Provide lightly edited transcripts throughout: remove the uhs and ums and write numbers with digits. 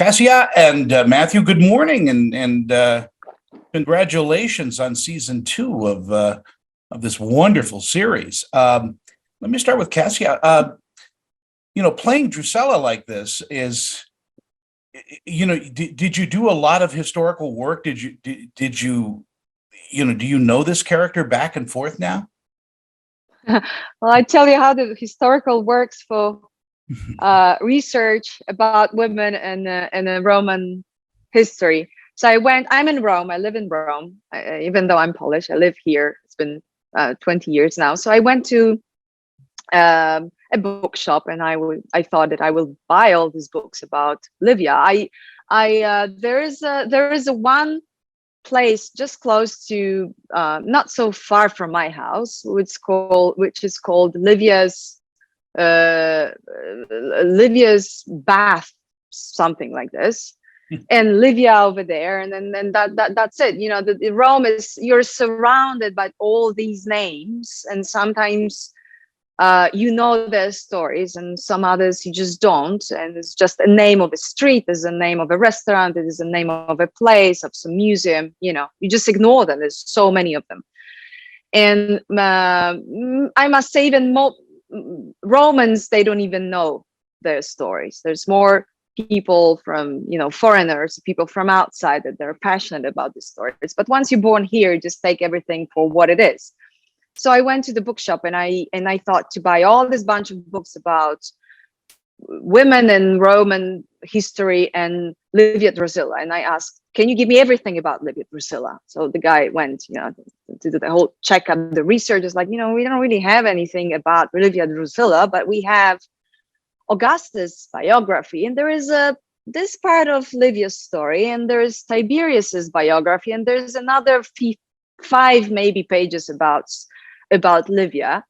Kasia and Matthew, good morning, and congratulations on season 2 of this wonderful series. Let me start with Kasia. Playing Drusilla like this is, did you do a lot of historical work? Do you know this character back and forth now? Well, I tell you how the historical works for research about women and Roman history. So I'm in Rome. I live in Rome, even though I'm Polish. I live here. It's been 20 years now. So I went to a bookshop, and I thought that I will buy all these books about Livia. There is a one place just close to, not so far from my house, which is called Livia's bath, something like this, and Livia over there, and then that's it. The Rome you're surrounded by all these names, and sometimes their stories, and some others you just don't, and it's just a name of a street, there's a name of a restaurant, it is a name of a place, of some museum. You just ignore them. There's so many of them. And I must say, even Romans, they don't even know their stories. There's more people from, foreigners, people from outside, that they're passionate about these stories. But once you're born here, you just take everything for what it is. So I went to the bookshop, and I thought to buy all this bunch of books about women and Roman history and Livia Drusilla. And I asked, can you give me everything about Livia Drusilla? So the guy went, to do the whole checkup. The research is like, we don't really have anything about Livia Drusilla, but we have Augustus' biography, and there is this part of Livia's story, and there's Tiberius's biography, and there's another 5 maybe pages about Livia.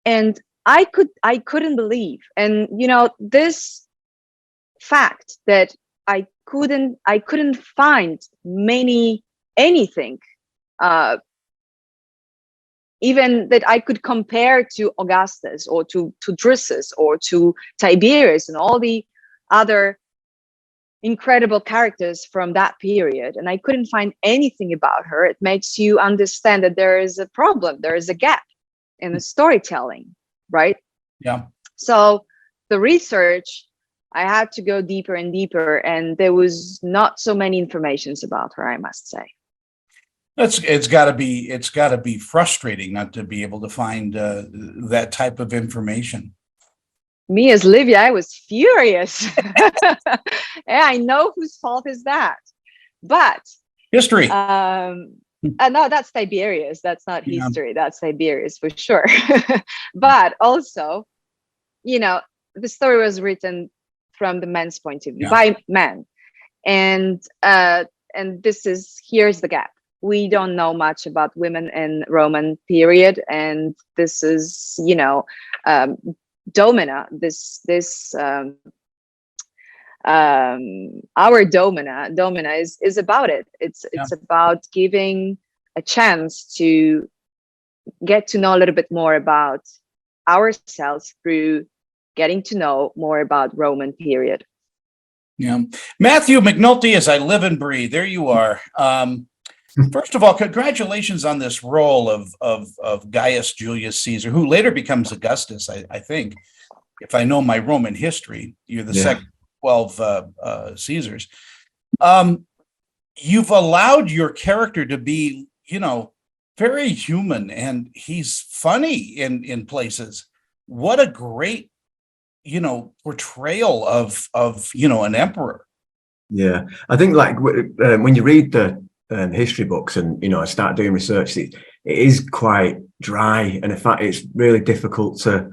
And I couldn't believe, and this fact that I couldn't find anything even that I could compare to Augustus or to Drusus or to Tiberius and all the other incredible characters from that period. And I couldn't find anything about her. It makes you understand that there is a problem. There is a gap in the storytelling, right? Yeah. So the research, I had to go deeper and deeper, and there was not so many informations about her, I must say. It's got to be frustrating not to be able to find that type of information. Me as Livia, I was furious. Yeah, I know whose fault is that, but history. No, that's Tiberius. That's not history. That's Tiberius for sure. But also, the story was written from the men's point of view, by men, and here's the gap. We don't know much about women in Roman period, and this is, Domina. Our Domina is about it. It's about giving a chance to get to know a little bit more about ourselves through getting to know more about Roman period. Yeah, Matthew McNulty, as I live and breathe. There you are. First of all, congratulations on this role of Gaius Julius Caesar, who later becomes Augustus, I think. If I know my Roman history, you're the second 12 Caesars. You've allowed your character to be, very human, and he's funny in places. What a great, portrayal of an emperor. Yeah, I think when you read the history books and I start doing research, it is quite dry, and in fact it's really difficult to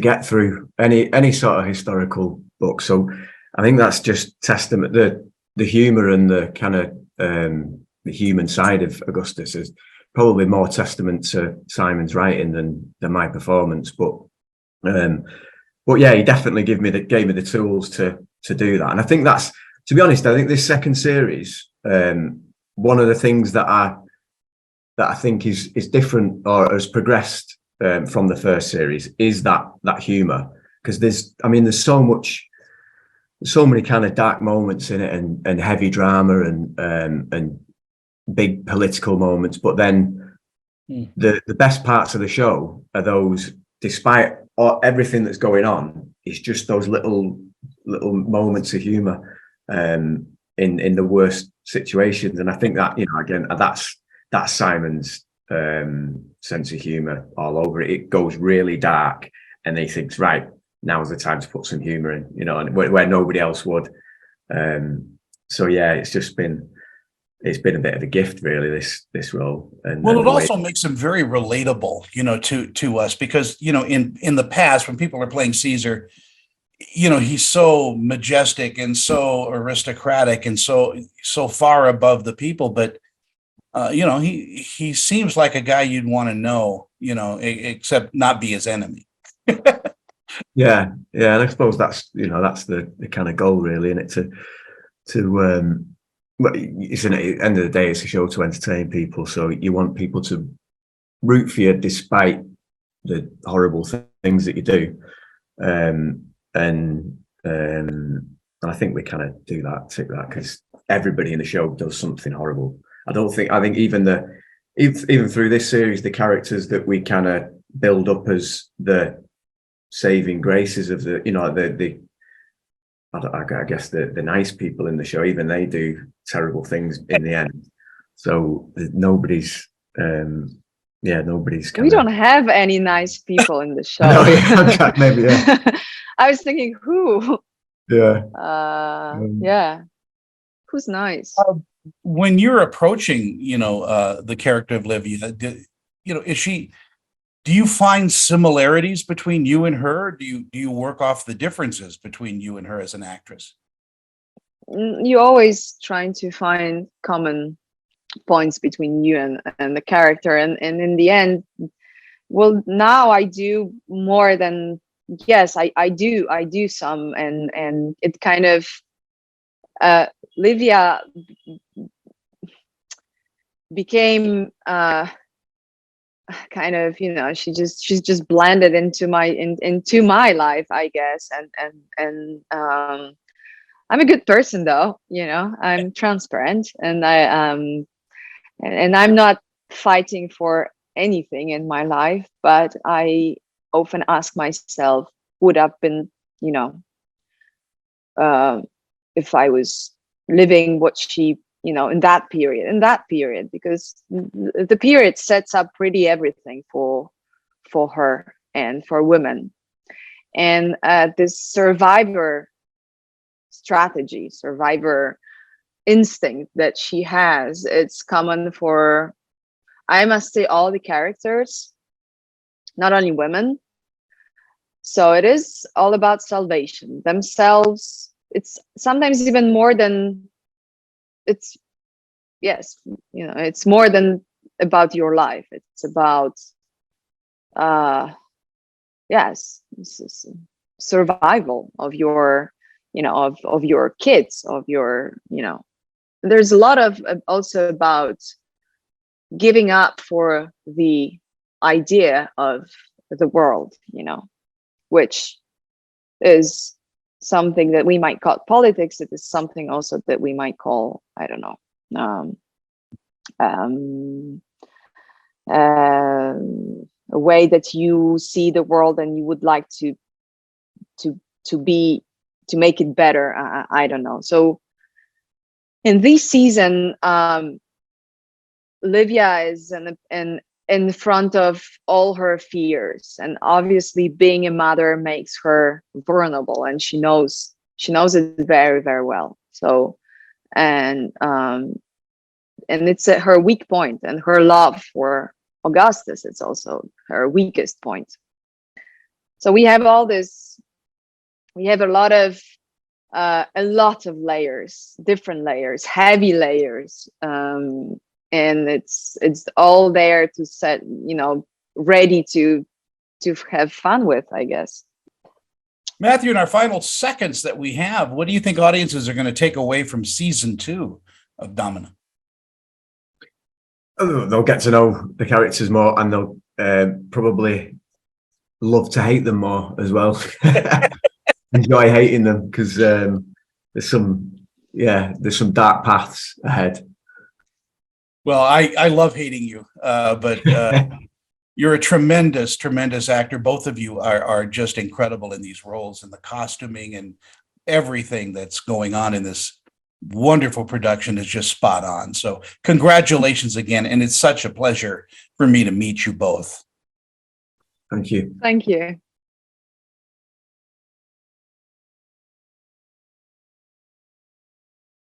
get through any sort of historical book. So I think that's just testament, the humor and the kind of the human side of Augustus is probably more testament to Simon's writing than my performance. But yeah, he definitely gave me the tools to do that. And I think that's, to be honest, I think this second series, one of the things that I think is different or has progressed from the first series is that humor, because there's so much so many kind of dark moments in it, and heavy drama, and big political moments. But then the best parts of the show are those, despite everything that's going on, it's just those little moments of humor in the worst situations. And I think that, you know, again, that's Simon's sense of humor all over it. It goes really dark, and he thinks, right, now's the time to put some humor in, you know, and where nobody else would. So yeah, it's been a bit of a gift, really, this role. And well, it also makes him very relatable, you know, to us, because, you know, in the past, when people are playing Caesar, you know, he's so majestic and so aristocratic and so far above the people, but you know, he seems like a guy you'd want to know, you know, except not be his enemy. yeah, and I suppose that's, you know, that's the kind of goal, really, in it, to but it's, at the end of the day, it's a show to entertain people, so you want people to root for you despite the horrible things that you do, and I think we kind of do that, because everybody in the show does something horrible. I think even through this series, the characters that we kind of build up as the saving graces of the, you know, I guess the nice people in the show, even they do terrible things in the end. So nobody's we don't have any nice people in the show. No, yeah, maybe, yeah. I was thinking, who? Yeah. Yeah. Who's nice? When you're approaching, you know, the character of Livia, you know, do you find similarities between you and her? Do you work off the differences between you and her as an actress? You always trying to find common points between you and the character, and in the end, well, now I do more than, yes, I do some, and it kind of Livia became kind of, you know, she's just blended into my life, I guess, and I'm a good person, though, you know. I'm transparent, and I'm not fighting for anything in my life, but I often ask myself, would have been, you know, if I was living what she, you know, in that period, because the period sets up pretty everything for her and for women. And this survivor strategy, survivor instinct that she has, it's common for, I must say, all the characters, not only women. So it is all about salvation themselves. It's sometimes even more than, it's, yes, you know, it's more than about your life. It's about yes, this is survival of your, you know, of your kids, of your, you know. There's a lot of also about giving up for the idea of the world, you know, which is something that we might call politics. It is something also that we might call, I don't know, a way that you see the world and you would like to make it better. I don't know. So in this season, Livia is in front of all her fears, and obviously being a mother makes her vulnerable, and she knows it very, very well. So and it's her weak point, and her love for Augustus, it's also her weakest point. So we have all this, we have a lot of layers, different layers, heavy layers, and it's all there to set, you know, ready to have fun with, I guess. Matthew, in our final seconds that we have, what do you think audiences are going to take away from season 2 of Domina? They'll get to know the characters more, and they'll probably love to hate them more as well. Enjoy hating them, because there's some dark paths ahead. Well, I love hating you, but you're a tremendous, tremendous actor. Both of you are just incredible in these roles, and the costuming and everything that's going on in this wonderful production is just spot on. So congratulations again. And it's such a pleasure for me to meet you both. Thank you. Thank you.